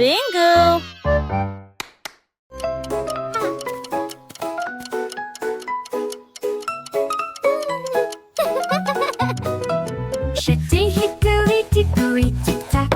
Bingo! J'étais hickory dickory tic-tac.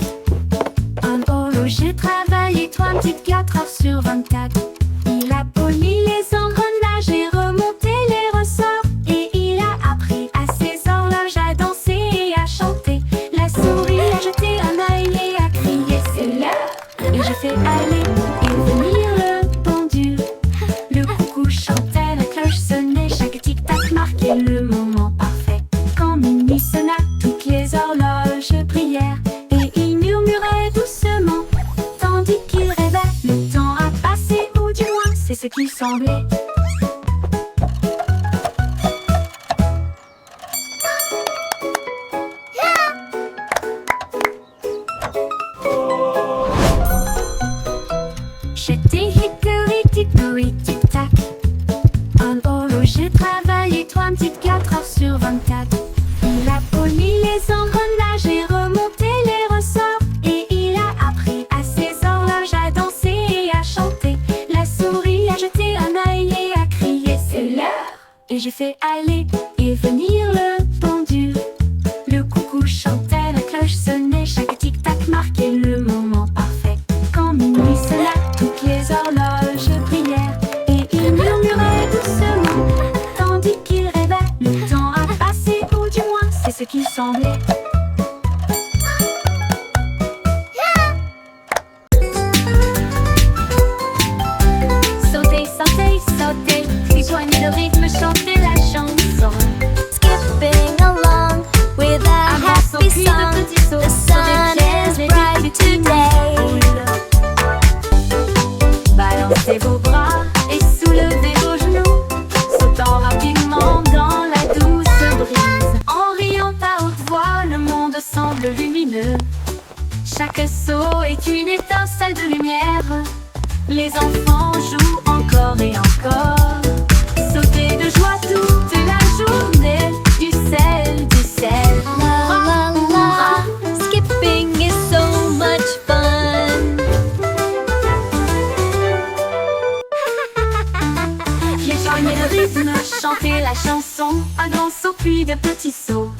Un boulot, j'ai travaillé 34 heures sur 24. Il a poli les engrenages et remonté les ressorts. Et il a appris à ses horloges à danser et à chanter. La souris a jeté un œil et a crié c'est l'heure. Et j'ai fait aller et venir le pendule. Le coucou chantait, la cloche sonnait, chaque tic-tac marquait le moment parfait. Quand minuit sonna, toutes les horloges prièrent et il murmurait doucement tandis qu'il rêvait. Le temps a passé, ou du moins c'est ce qu'il semblait. J'étais hickory dickory tic-tac. Un boulot, j'ai travaillé 34 heures sur 24. Il a poli les engrenages et remonté les ressorts. Et il a appris à ses horloges à danser et à chanter. La souris a jeté un œil et a crié c'est l'heure. Et j'ai fait aller et venir le pendule. Le coucou chantait, la cloche sonnait, chaque tic-tac marquait le moment parfait. Quand minuit sonna, toutes les horloges prièrent et il murmurait doucement tandis qu'il rêvait. Le temps a passé, ou du moins c'est ce qu'il semblait. Sautez, sautez, sautez, rejoignez le rythme, chantez la chanson. Skipping along with a happy song. The sun is bright today. Balancez vos bras et soulevez vos genoux, sautant rapidement dans la douce brise. En riant à haute voix, le monde semble lumineux. Chaque saut est une étincelle de lumière. Les enfants jouent encore et encore. Sautez de joie toute la journée. Du sel, du sel. La la la, skipping is so much fun. Rejoignez le rythme, chantez la chanson. Un grand saut puis de petits sauts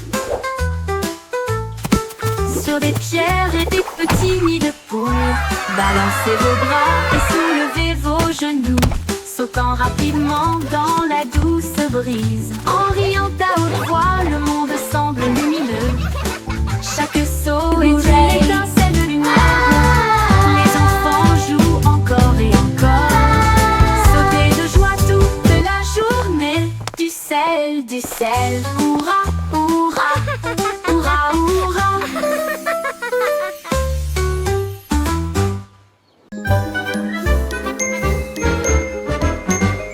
sur des pierres et des petits nids de poules. Balancez vos bras et soulevez vos genoux, sautant rapidement dans la douce brise. En riant à haute voix, le monde semble lumineux. Chaque saut est une étincelle de lumière. Les enfants jouent encore et encore. Sautez de joie toute la journée. Du sel, du sel. Hurrah, hurrah, hurrah, hurrah.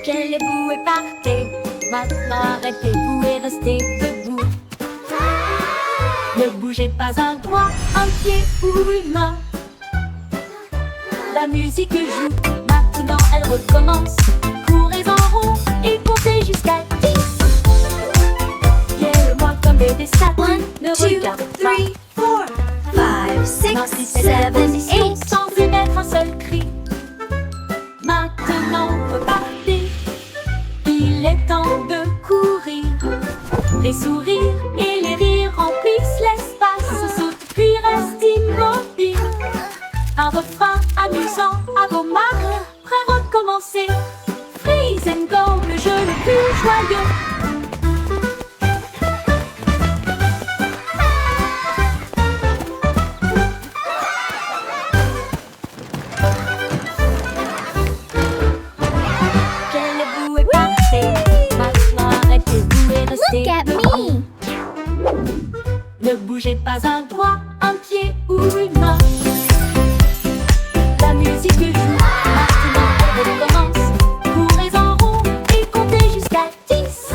Quelle boue est partée, maintenant arrêtez-vous et restez debout. Ne bougez pas un doigt, un pied ou une main. La musique joue, maintenant elle recommence. Courez en rond et comptez jusqu'à 10. Guère-moi comme des stats. 1, Ne 2, regarde 3, 4, 5, 6, 7, 8. sans émettre un seul cri. Maintenant repartez, il est temps de courir. Les sourires et les rires remplissent l'espace. Saute puis reste immobile. Un refrain amusant à vos marques. Prêt à recommencer. Freeze and go, le jeu le plus joyeux. Quelle boue est partée, maintenant arrêtez-vous et restez. Look at me. Ne bougez pas un doigt, un pied ou une main. La musique joue, maintenant elle recommence. Courez en rond et comptez jusqu'à 10.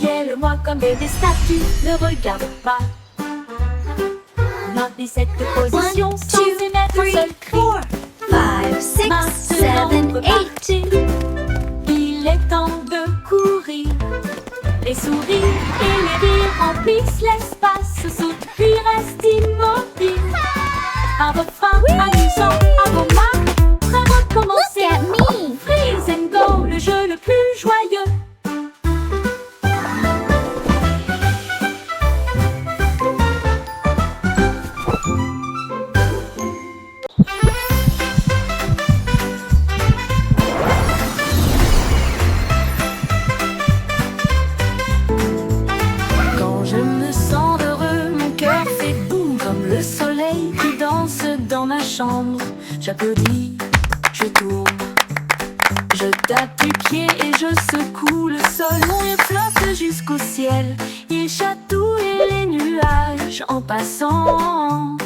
Guère-moi comme des statues, ne regarde pas. Maintenez cette position sans émettre un seul cri. 5, 6, 7, Maintenant 8. repartez, il est temps de courir. Les sourires et les rires remplissent l'espace. Saute puis reste immobile. Un refrain amusant le soleil qui danse dans ma chambre. J'applaudis, je tourne, je tape du pied et je secoue le sol. Mon rire flotte jusqu'au ciel, il chatouille les nuages en passant.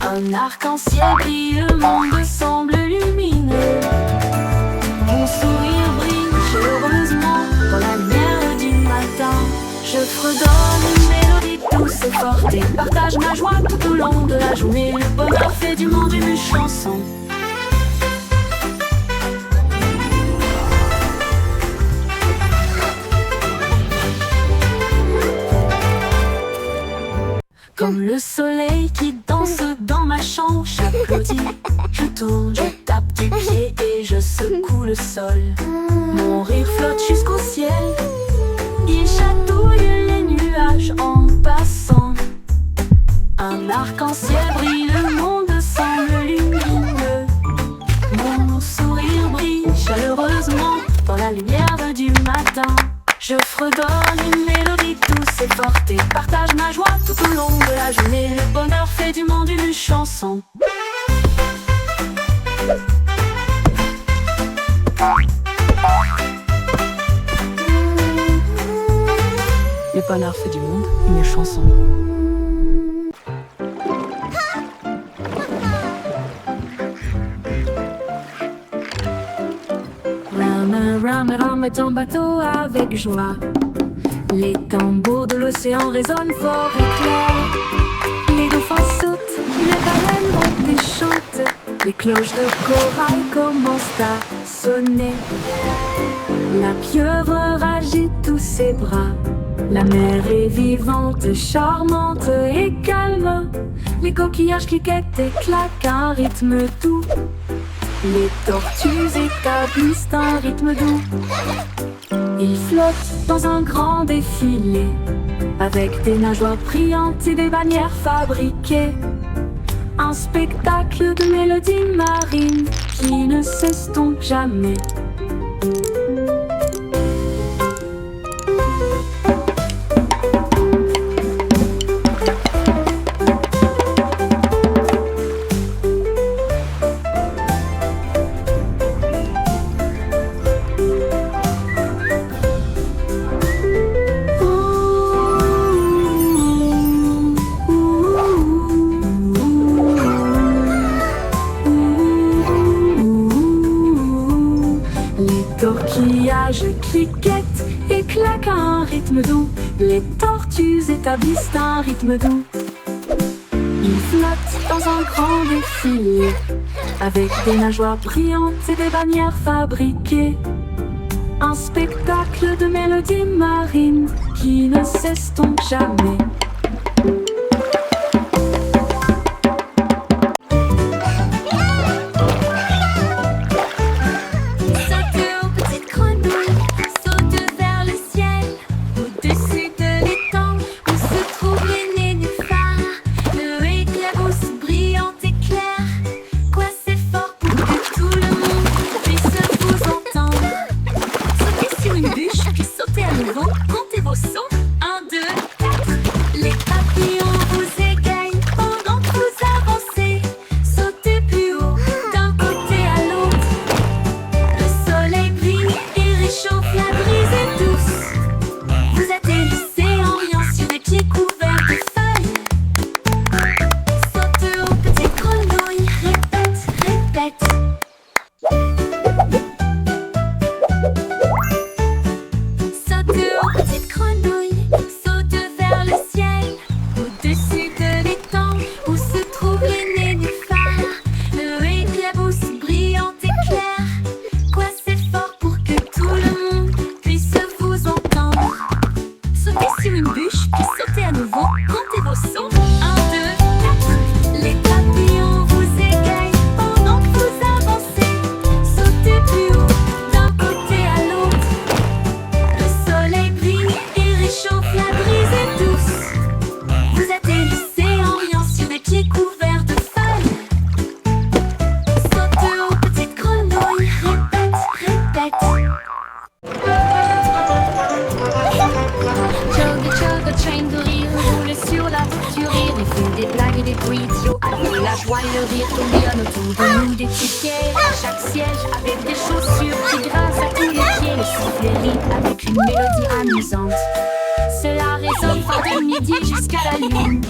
Un arc-en-ciel brille, le monde semble lumineux. Mon sourire brille chaleureusement dans la lumière du matin. Je fredonne une mélodie douce et forte et partage ma joie tout au long de la journée. Le bonheur fait du monde une chanson. Comme le soleil qui danse dans ma chambre, j'applaudis, je tourne, je tape du pied et je secoue le sol. Mon rire flotte jusqu'au ciel, il chatouille les nuages en passant. Un arc-en-ciel brille, le monde semble lumineux. Mon sourire brille chaleureusement dans la lumière du matin. Je fredonne une mélodie douce et forte et partage ma joie tout au long de la journée. Le bonheur fait du monde une chanson. Le bonheur fait du monde une chanson. Rame est en bateau avec joie. Les tambours de l'océan résonnent fort et clair. Les dauphins sautent, les baleines montent et chantent. Les cloches de corail commencent à sonner. La pieuvre agite tous ses bras. La mer est vivante, charmante et calme. Les coquillages cliquettent et claquent un rythme doux. Les tortues établissent un rythme doux. Ils flottent dans un grand défilé, avec des nageoires brillantes et des bannières fabriquées. Un spectacle de mélodies marines qui ne s'estompe jamais. Torquillages cliquettent et claquent un rythme doux. Les tortues établissent un rythme doux. Ils flottent dans un grand défilé, avec des nageoires brillantes et des bannières fabriquées. Un spectacle de mélodies marines qui ne s'estompe jamais. Comptez vos sauts, 1, 2, 4. des blagues et des bruits idiots. Alors que la joie et le rire tourbillonnent autour de nous. Des tickets à chaque siège avec des chaussures qui grincent à tous les pieds. Le sifflet rit avec une mélodie amusante. Cela résonne fort de midi jusqu'à la lune.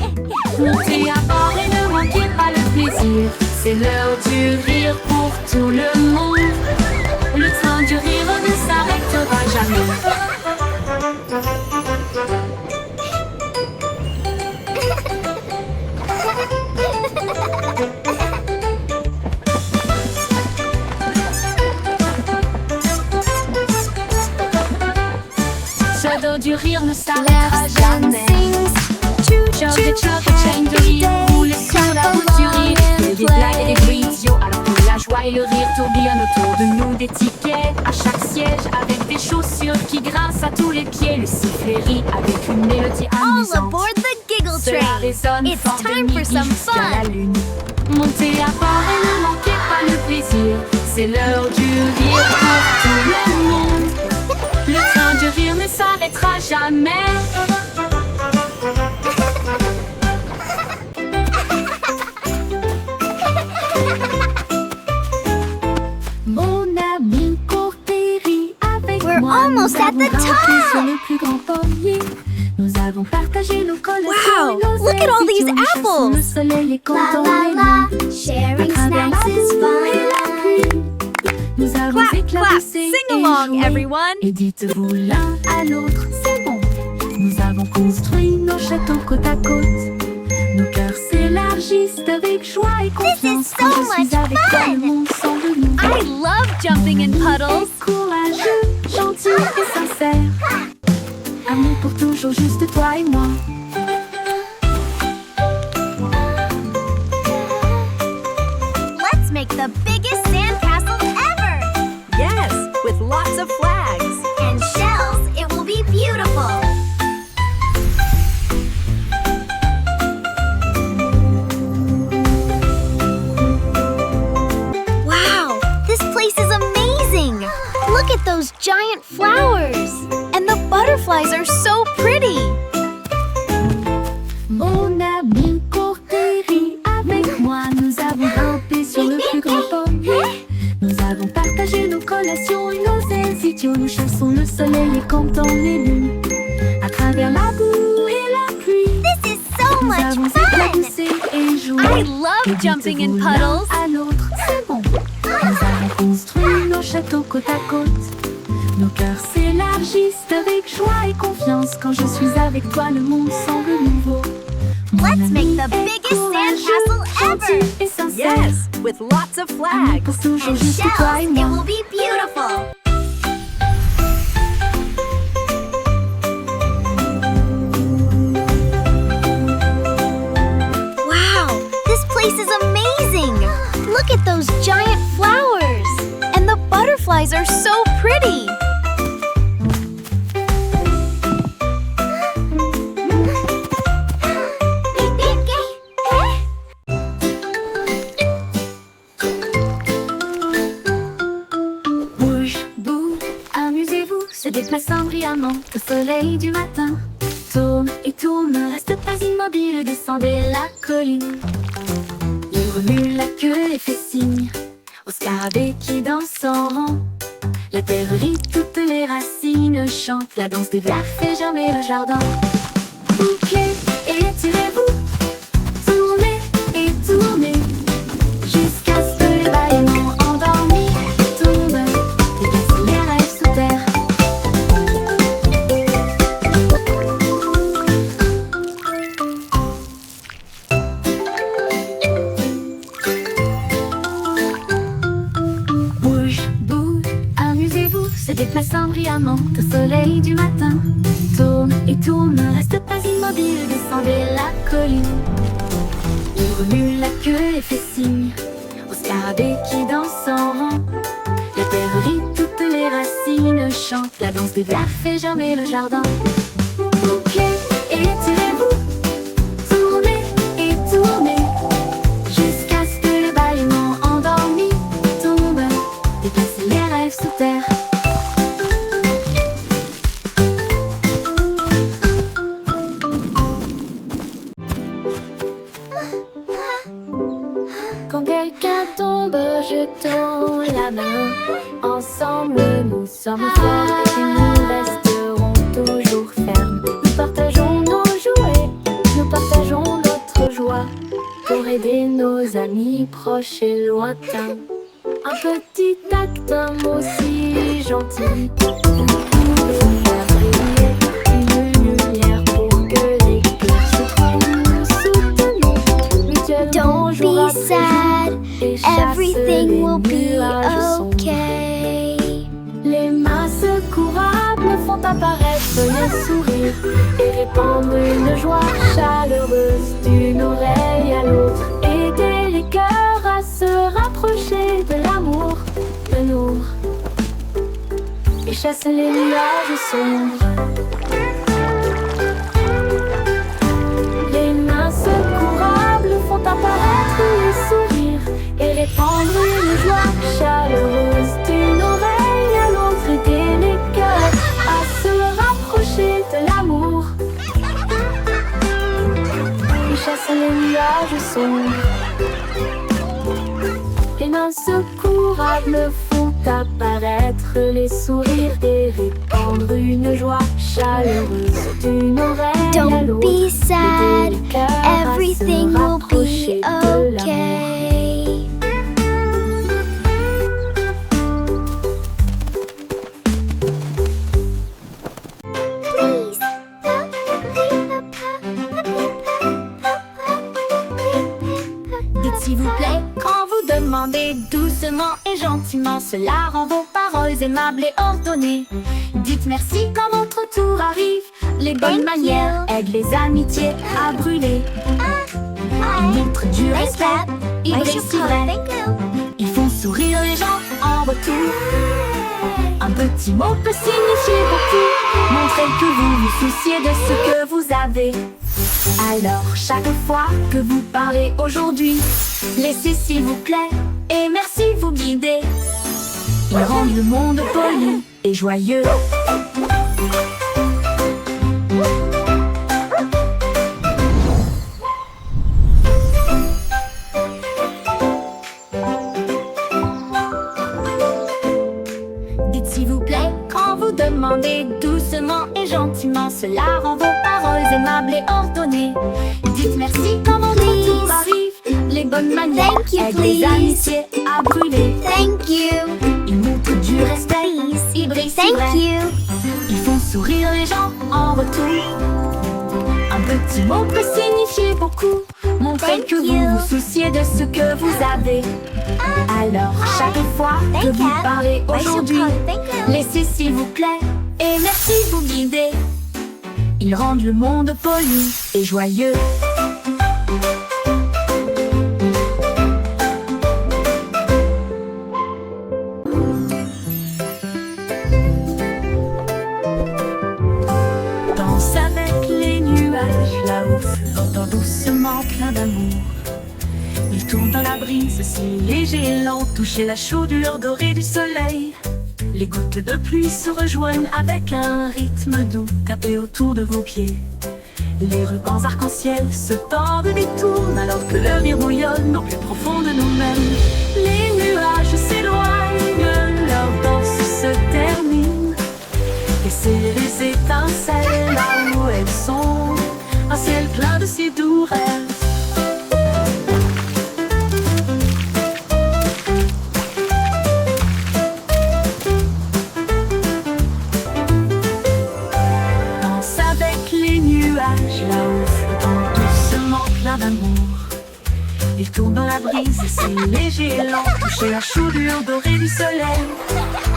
Montez à bord et ne manquez pas le plaisir. C'est l'heure du rire pour tout le monde. Le train du rire ne s'arrêtera jamais. Ce dos du rire ne s'arrêtera Laughs and jamais. sings. Choo Chug choo et chug et chaîne de rire roule sur la route du rire. Il y a des blagues et des bruits idiots alors que la joie et le rire tourbillonnent autour de nous. Des tickets à chaque siège avec des chaussures qui grincent à tous les pieds. Le sifflet rit avec une mélodie All amusante. aboard the Giggle Cela Train. résonne It's fort de time for midi some jusqu'à la fun. lune. Montez à bord et ne manquez pas le plaisir. C'est l'heure du rire pour tout le monde. Le train du rire ne s'arrêtera jamais. Mon ami court et rit avec We're moi. almost Nous at avons the grimpé top. sur le plus grand pommier. Nous avons partagé nos collations Wow, et nos look at all these étudiants. Nous chassons le apples. soleil et La comptons la les la, nuits. sharing À travers snacks la is boue fun. et la pluie, nous avons Clap, clap, éclaboussé sing et along, joué. everyone. Et dites-vous l'un à l'autre, c'est bon. Nous avons construit nos châteaux côte à côte. Nos cœurs s'élargissent avec joie et confiance. so Quand je suis much avec toi, fun. le monde semble nouveau. I love jumping in puddles. Courageux, gentil et sincère. Amour pour toujours, juste toi et moi. Let's make the biggest sandcastle ever. Yes, with lots of flags. And shells, it will be beautiful. Wow, this place is amazing. Look at those giant flowers. And the butterflies are so pretty. Mon ami court et rit avec moi. Nous avons grimpé sur le plus grand pommier. Nous avons partagé nos collations et nos ailes idiots. Nous chassons le soleil et comptons les lunes. À travers la boue et la pluie, This is so nous much avons fun. éclaboussé et joué. I Et love jumping in dites-vous l'un puddles. à l'autre, c'est bon. Nous avons construit nos châteaux côte à côte. Nos cœurs s'élargissent avec joie et confiance. Quand je suis avec toi, le monde semble nouveau. Mon Let's make ami the est biggest courageux, sandcastle gentil ever. et sincère. Yes, with lots of Amour flags. pour toujours, And juste shells, toi et it moi. will be beautiful. Wow, this place is amazing. Look at those giant flowers. And the butterflies are so pretty. Bouge, boue, amusez-vous, se déplaçant brillamment au soleil du matin. Tourne et tourne, ne reste pas immobile, descendez la colline. Il remue la queue et fait signe au scarabée qui danse en rang. La terre rit, toutes les racines chantent, la danse des vers fait germer le jardin. Bouclez et tirez-vous, tournez et tournez, jusqu'à ce que les bâillements endormis tombent et glacent les rêves sous terre. Bouge, bouge, amusez-vous, se déplaçant brillamment au soleil du matin. Tourne et tourne, ne reste pas immobile, descendez la colline. Il remue la queue et fait signe au scarabée qui danse en rang. La terre rit, toutes les racines chantent, la danse des vers fait germer le jardin. Bouclez et tirez-vous, tournez et tournez, jusqu'à ce que les bâillements endormis tombent et glacent les rêves sous terre. Quand quelqu'un tombe, je tends la main. Ensemble, nous sommes forts et nous resterons toujours fermes. Nous partageons nos jouets, nous partageons notre joie pour aider nos amis proches et lointains. Un petit acte, un mot si gentil pouvait faire briller une lumière pour que les cœurs se trouvent. Nous soutenons mutuellement Don't jour be après sad, jour et chassent everything les will be nuages sombres. okay. Les mains secourables font apparaître les sourires et répandre une joie chaleureuse d'une oreille à l'autre. Aider les cœurs à se rapprocher de l'amour, de nous, et chasser les nuages sombres. Les mains secourables font apparaître les sourires et répandre une joie chaleureuse d'une oreille à l'autre. Aider les cœurs à se rapprocher de l'amour et chasser les nuages sombres. Les mains secourables font apparaître les sourires et répandre une joie chaleureuse d'une oreille à Don't l'autre. be sad, Aider les cœurs à se everything will rapprocher be de l'amour. okay. Please. Dites s'il vous plaît quand vous demandez doucement et gentiment. Cela rend vos paroles aimables et ordonnées. Dites merci quand votre tour arrive. Les bonnes Thank manières you. aident les amitiés à brûler. Ils montrent du respect, ils Where's brillent your si card? vrai. Thank you. Ils font sourire les gens en retour. Un petit mot peut signifier beaucoup. Montrez que vous vous souciez de ce que vous avez. Alors chaque fois que vous parlez aujourd'hui, laissez s'il vous plaît et merci vous guider. Ils rendent le monde poli et joyeux. Dites s'il vous plaît quand vous demandez doucement et gentiment. Cela rend vos paroles aimables et ordonnées. Dites merci quand votre tour arrive. Les bonnes manières Thank you, aident les please. amitiés à brûler. Thank you. Ils montrent du respect, Please. ils brillent si Thank vrai. you. Ils font sourire les gens en retour. Un petit mot peut signifier beaucoup. Montrez Thank que you. vous vous souciez de ce que vous avez. Alors chaque fois que Thank vous you. parlez Where's your aujourd'hui, card? Thank you. laissez s'il vous plaît et merci vous guider. Ils rendent le monde poli et joyeux. Danse avec les nuages là-haut, flottant doucement plein d'amour. Il tourne dans la brise si léger et lent, toucher la chaudure dorée du soleil. Les gouttes de pluie se rejoignent avec un rythme doux, tapez autour de vos pieds. Les rubans arc-en-ciel se tordent et tournent alors que le rire bouillonne au plus profond de nous-mêmes. Les nuages s'éloignent, leur danse se termine. Laissez les étincelles là où elles sont, un ciel plein de si doux rêves. Danse avec les nuages là-haut, flottant doucement plein d'amour. Ils tournent dans la brise, c'est léger et lent, toucher la chaudure dorée du soleil.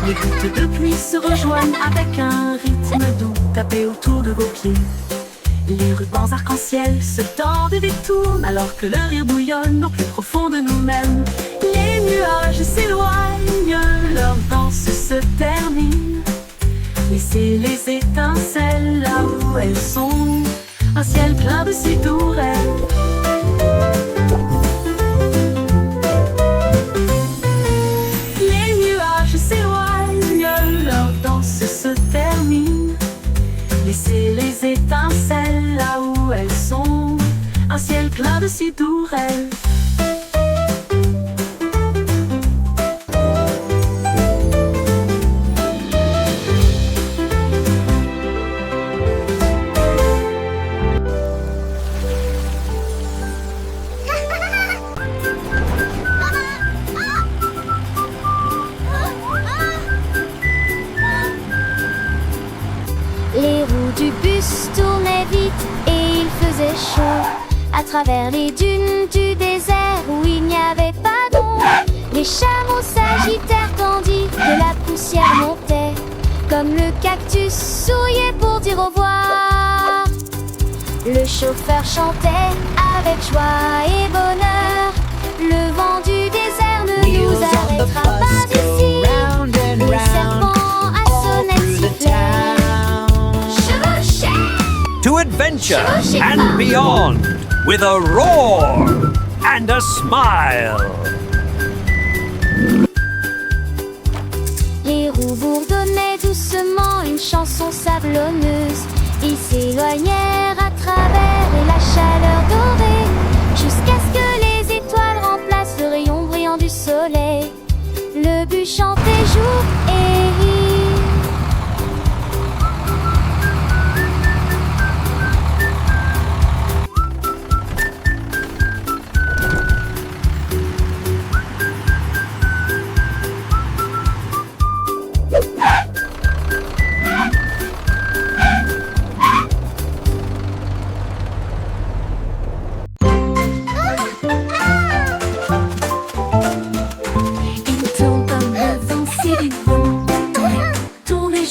Les gouttes de pluie se rejoignent avec un rythme doux, tapez autour de vos pieds. Les rubans arc-en-ciel se tordent et détournent alors que le rire bouillonne au plus profond de nous-mêmes. Les nuages s'éloignent, leur danse se termine. Laissez les étincelles là où elles sont, un ciel plein de si doux rêves. Les nuages s'éloignent, leur danse se termine. Laissez les étincelles là où elles sont, un ciel plein de si doux rêves. chaud. À travers les dunes du désert où il n'y avait pas d'ombre, les chameaux s'agitèrent tandis que la poussière montait, comme le cactus souillé pour dire au revoir. Le chauffeur chantait avec joie et bonheur. Le vent du désert ne nous arrêtera pas d'ici. Les serpents à sonnette sifflaient. To adventure and beyond with a roar and a smile. Les roues bourdonnaient doucement une chanson sablonneuse. Ils s'éloignèrent à travers la chaleur dorée, jusqu'à ce que les étoiles remplacent le rayon brillant du soleil. Le but chantait jour et nuit.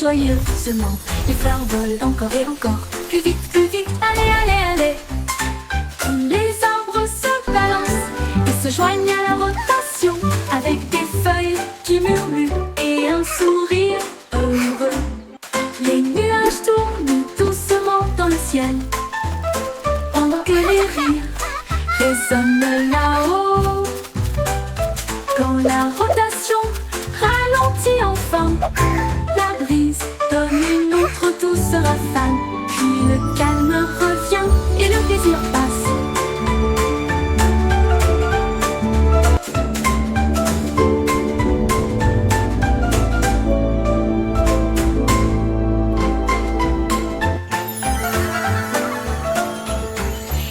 Joyeusement, les fleurs volent encore et encore. Plus vite, allez, allez, allez. Les arbres se balancent et se joignent à la rotation, avec des feuilles qui murmurent et un sourire heureux. Les nuages tournent doucement dans le ciel, pendant que les rires résonnent là-haut. Quand la rotation ralentit enfin, la brise donne une autre douce rafale. Puis le calme revient et le plaisir passe.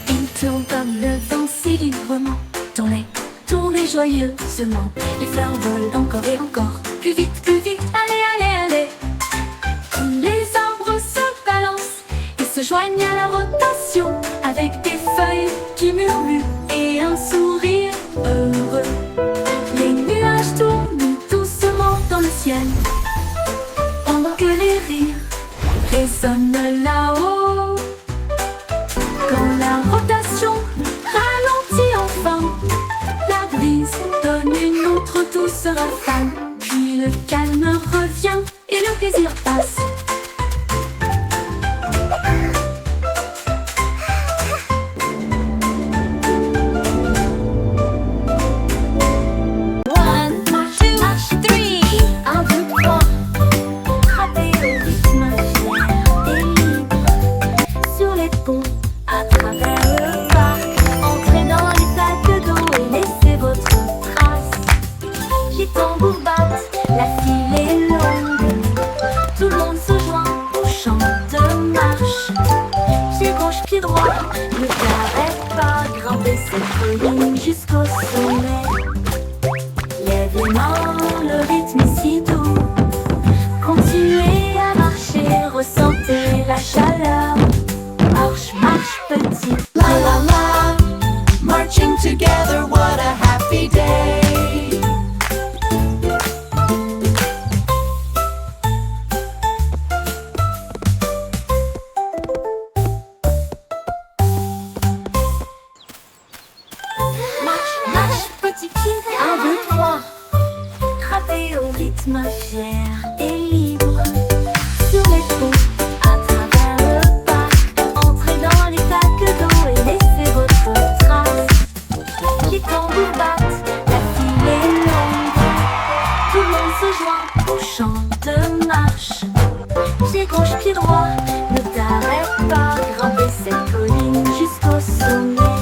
Il tourne comme le vent si librement, tournez joyeusement. Les fleurs volent encore et encore. Plus vite, allez, allez, allez. Les arbres se balancent et se joignent à la rotation, avec des feuilles qui murmurent et un sourire heureux. Les nuages tournent doucement dans le ciel, pendant que les rires résonnent là-haut. Quand la rotation ralentit enfin, la brise donne une autre douce rafale. Puis le calme revient et le plaisir passe. Ne t'arrête pas, grimper cette colline jusqu'au sommet. Lève les mains, le rythme est si doux. Continuez à marcher, ressentez la chaleur. Marche, marche petit. La la la, marching together, what a happy day. Fier et libre, sur les ponts, à travers le parc, entrez dans les flaques d'eau et laissez votre trace. Les tambours battent, la file est longue, tout le monde se joint au chant de marche. Pied gauche, pied droit, ne t'arrête pas, grimper cette colline jusqu'au sommet.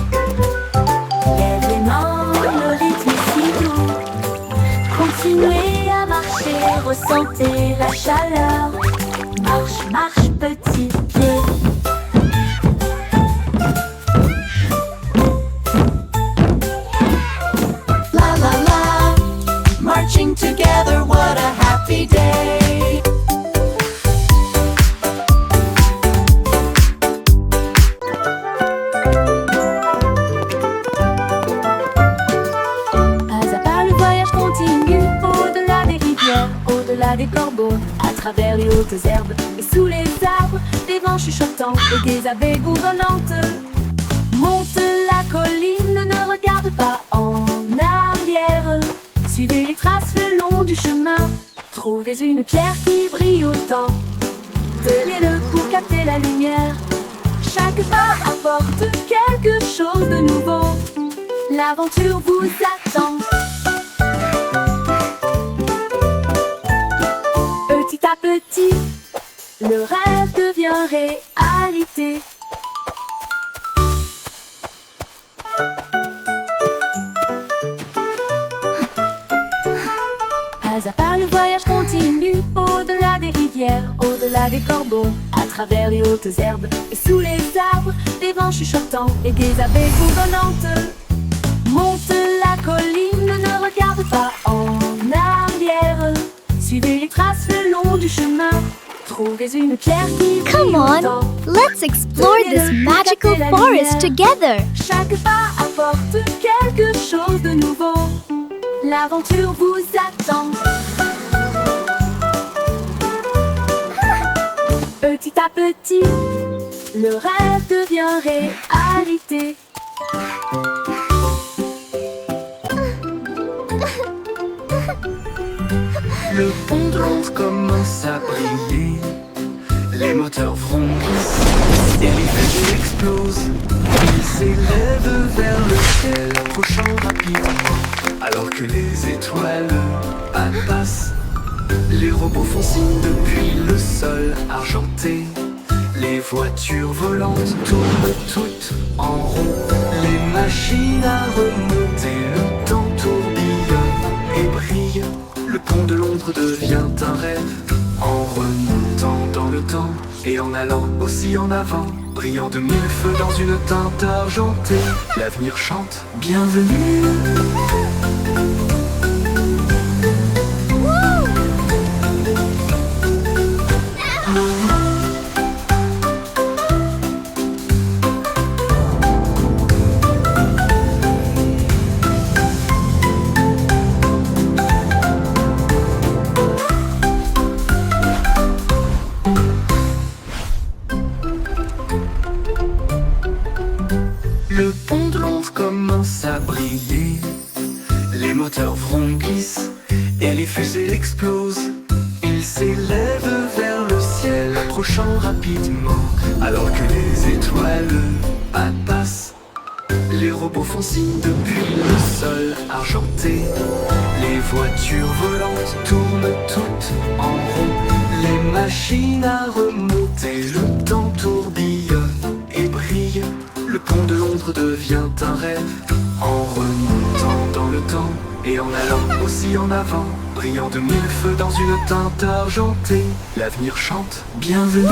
Lève les mains, le rythme est si doux. Continuez à marcher, ressentez la chaleur. Marche, marche, petit pied. La la la, marching together, what a happy day. au-delà des corbeaux, à travers les hautes herbes et sous les arbres, des vents chuchotants et des abeilles bourdonnantes. Monte la colline, ne regarde pas en arrière. Suivez les traces le long du chemin. Trouvez une pierre qui brille autant. Tenez-le pour capter la lumière. Chaque pas apporte quelque chose de nouveau. L'aventure vous attend. Petit à petit, le rêve devient réalité. Pas à pas, le voyage continue, au-delà des rivières, au-delà des corbeaux, à travers les hautes herbes et sous les arbres, des vents chuchotants et des abeilles bourdonnantes. Monte la colline, ne regarde pas en arrière. Suivez les traces le long du chemin. Trouvez une pierre qui brille Come on, autant. let's explore this magical forest together. Chaque pas apporte quelque chose de nouveau. L'aventure vous attend. Petit à petit, le rêve devient réalité. Le pont de Londres commence à briller. Les moteurs vrombissent et les fusées explosent. Ils s'élèvent vers le ciel, approchant rapidement. Alors que les étoiles passent, les robots font signe depuis le sol argenté. Les voitures volantes tournent toutes en rond. Les machines à remonter, le temps tourbillonne et brille. Le pont de Londres devient un rêve, en remontant dans le temps et en allant aussi en avant, brillant de mille feux dans une teinte argentée. L'avenir chante, bienvenue. Le pont de Londres commence à briller. Les moteurs vrombissent et les fusées explosent. Ils s'élèvent vers le ciel, approchant rapidement. Alors que les étoiles passent, les robots font signe depuis le sol argenté. Les voitures volantes tournent toutes en rond. Les machines à remonter, le temps tourbillonne et brille. Le pont de Londres devient un rêve, en remontant dans le temps et en allant aussi en avant, brillant de mille feux dans une teinte argentée. L'avenir chante, bienvenue.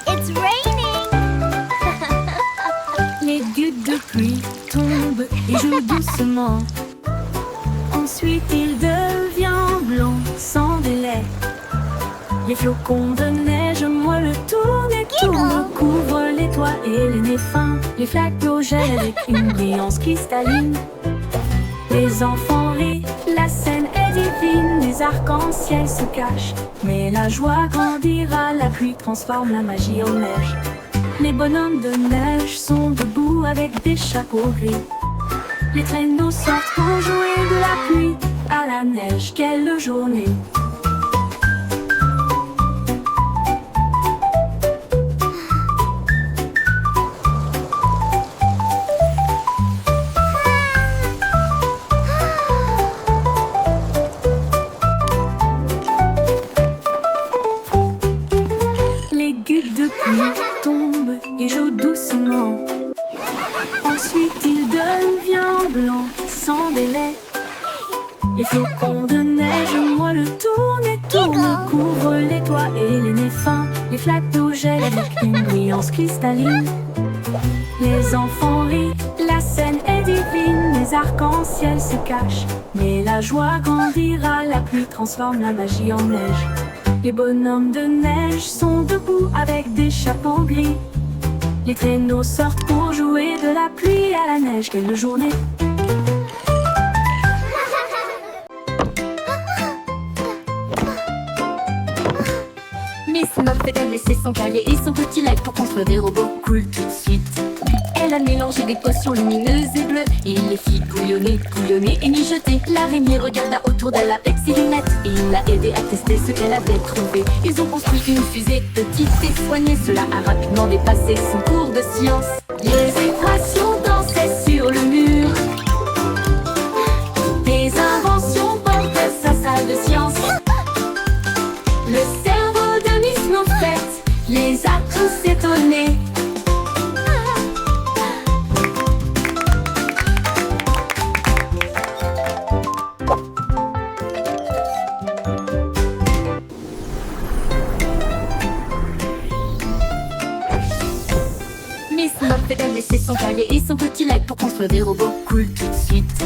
It's raining. Les gouttes de pluie tombent et jouent doucement. Ensuite il devient blanc sans délai. Les flocons de neige moelleux tournent et tournent, couvrent les toits et les nez fins. Les flaques d'eau gèlent avec une brillance cristalline. Les enfants rient, la scène est divine. Les arcs-en-ciel se cachent, mais la joie grandira. La pluie transforme la magie en neige. Les bonhommes de neige sont debout avec des chapeaux gris. Les traîneaux sortent pour jouer de la pluie à la neige. Quelle journée! Les gouttes de pluie tombent et jouent doucement. Ensuite il devient blanc sans délai. Les flocons de neige moelleux tournent et tournent, couvrent les toits et les nez fins. Les flaques d'eau gèlent avec une brillance cristalline. Les enfants rient, la scène est divine, les arcs-en-ciel se cachent. Mais la joie grandira, la pluie transforme la magie en neige. Les bonhommes de neige sont debout avec des chapeaux gris. Les traîneaux sortent pour jouer de la pluie à la neige. Quelle journée! Miss Muffet a laissé son cahier et son petit lac pour construire des robots cool tout de suite. Elle a mélangé des potions lumineuses et bleues et les fit bouillonner, bouillonner et mijoter. L'araignée regarda autour d'elle avec ses lunettes et il l'a aidé à tester ce qu'elle avait trouvé. Ils ont construit une fusée petite et soignée. Cela a rapidement dépassé son cours de science. Les équations dansaient sur le mur. Des inventions portaient sa salle de science. Le cerveau de Miss Muffet les a tous étonnés. Miss Muffet a laissé son cahier et son petit lac pour construire des robots cool tout de suite.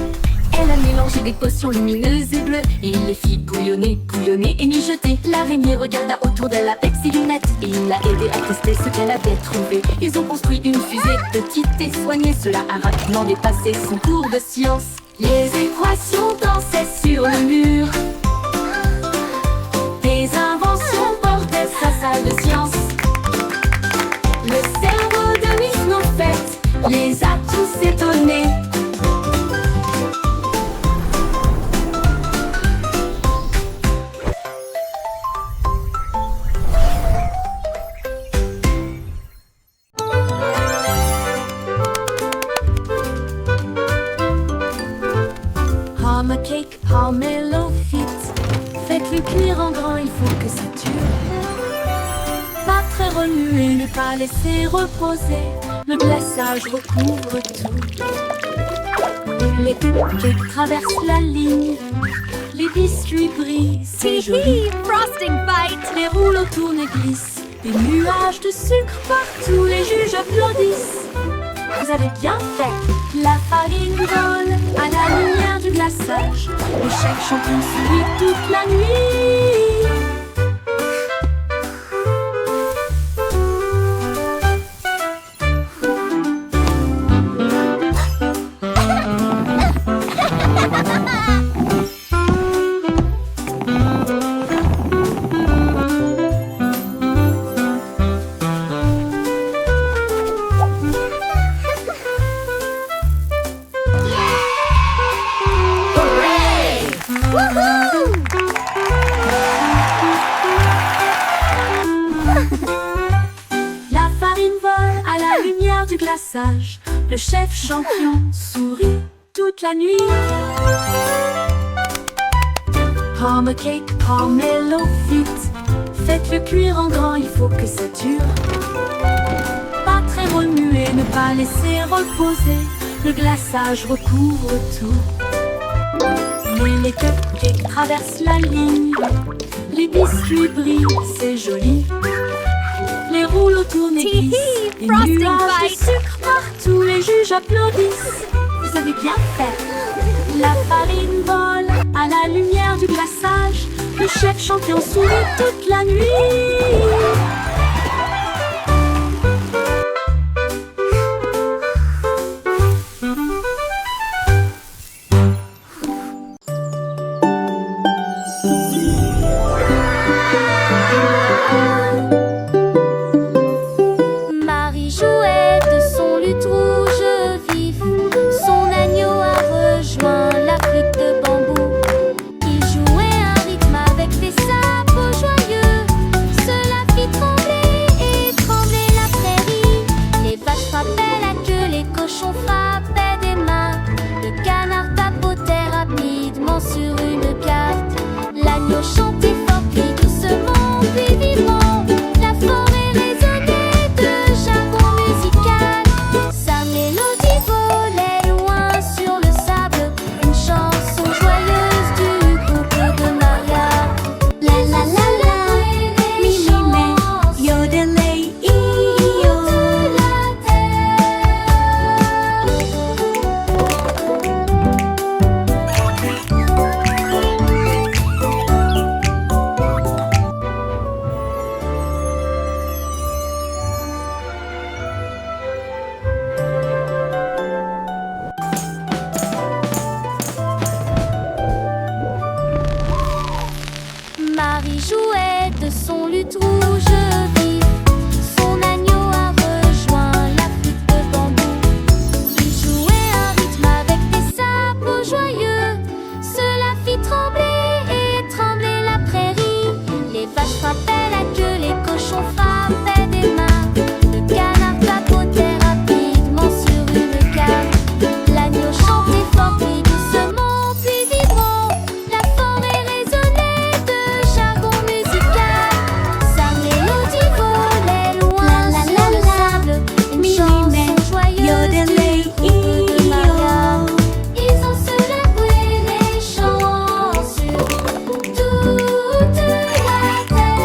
Elle a mélangé des potions lumineuses et bleues et il les fit bouillonner, bouillonner et mijoter. L'araignée regarda autour d'elle avec ses lunettes et il l'a aidé à tester ce qu'elle avait trouvé. Ils ont construit une fusée petite et soignée. Cela a rapidement dépassé son cours de science. Les équations dansaient sur le mur. Des inventions portaient sa salle de science. Le cerveau de Miss Muffet les a tous étonnés. Ham cake, Palmello fit. Faites-le cuire en grand, il faut que ça dure. Pas très remuer, ne pas laisser reposer. Le glaçage recouvre tout. Les cupcakes traversent la ligne. Les biscuits brillent, c'est joli. Frosting fight! Les rouleaux tournent et glissent. Des nuages de sucre partout, les juges applaudissent. Vous avez bien fait. La farine vole à la lumière du glaçage. Le chef champion sourit toute la nuit. La farine vole à la lumière du glaçage. Le chef champion sourit toute la nuit. Palm cake, Palmello fit. Faites-le cuire en grand, il faut que ça dure. Pas très remuer, ne pas laisser reposer. Le glaçage recouvre tout. Mais les cupcakes traversent la ligne. Les biscuits brillent, c'est joli. Les rouleaux tournent et glissent. Des Frosting nuages de fight. sucre partout, les juges applaudissent. Vous avez bien fait. La farine vole à la lumière du glaçage. Le chef champion sourit toute la nuit. Marie jouait de son luth rouge vif. Son agneau a rejoint la flûte de bambou. Il jouait un rythme avec des sabots joyeux. Cela qui jouait de son luth rouge vif. Son agneau a rejoint la flûte de bambou. Il jouait un rythme avec des sabots joyeux. Cela fit trembler et trembler la prairie. Les vaches frappaient la queue, les cochons frappaient des mains. Le canard papotait rapidement sur une canne. L'agneau chantait fort puis doucement puis vibrant. La forêt résonnait de jargon musical. Sa mélodie volait loin sur le sable. Une chanson joyeuse du groupe de Maria. Ils ont célébré les chants sur toute la terre.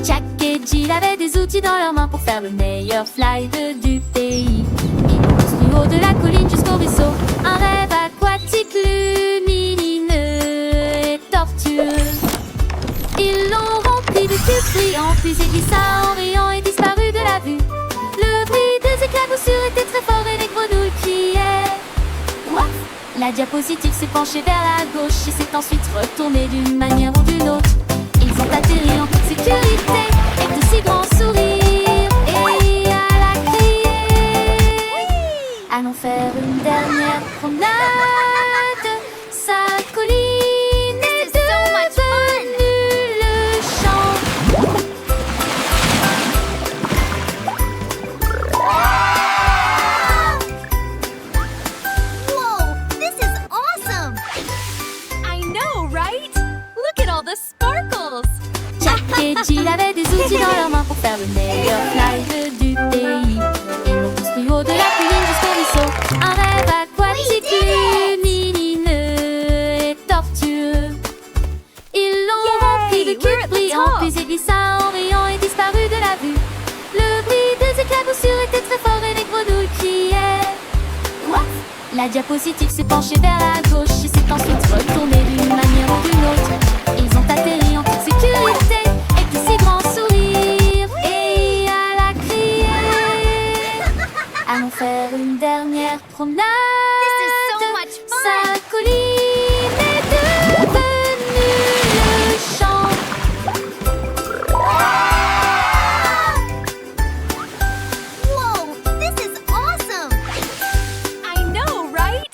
Jack et Jill avaient des outils dans leurs mains pour faire le meilleur slide du pays. Ils montent du haut de la colline jusqu'au ruisseau. Un rêve aquatique lumineux et tortueux. Ils l'ont rempli de tubes brillants, puis il glissa en riant et disparut de la vue. Le bruit des éclaboussures était très fort et les grenouilles criaient. Ouah! La diapositive s'est penchée vers la gauche et s'est ensuite retournée d'une manière ou d'une autre. Ils ont atterri en toute sécurité avec de si grands sourires. Et à la crier, allons faire une dernière promenade. Sa colline est devenue le champ. Whoa, this is awesome! I know, right? Look at all the sparkles! Jack et Jill avaient des outils dans leurs mains pour faire le meilleur slide du pays. Ils l'ont tous plus haut de la colline jusqu'au ruisseau. Un rêve aquatique lumineux et tortueux. Ils l'ont rempli de we're cubes at the brillants, top. puis il glissa en riant et disparut de la vue. Le bruit des éclaboussures était très fort et les grenouilles criaient. What? La diapositive s'est penchée vers la gauche et s'est ensuite retournée d'une manière ou d'une autre. Ils ont atterri en toute sécurité avec de si grands sourires. Et à la crier, allons faire une dernière promenade. This is so much fun! Sa colline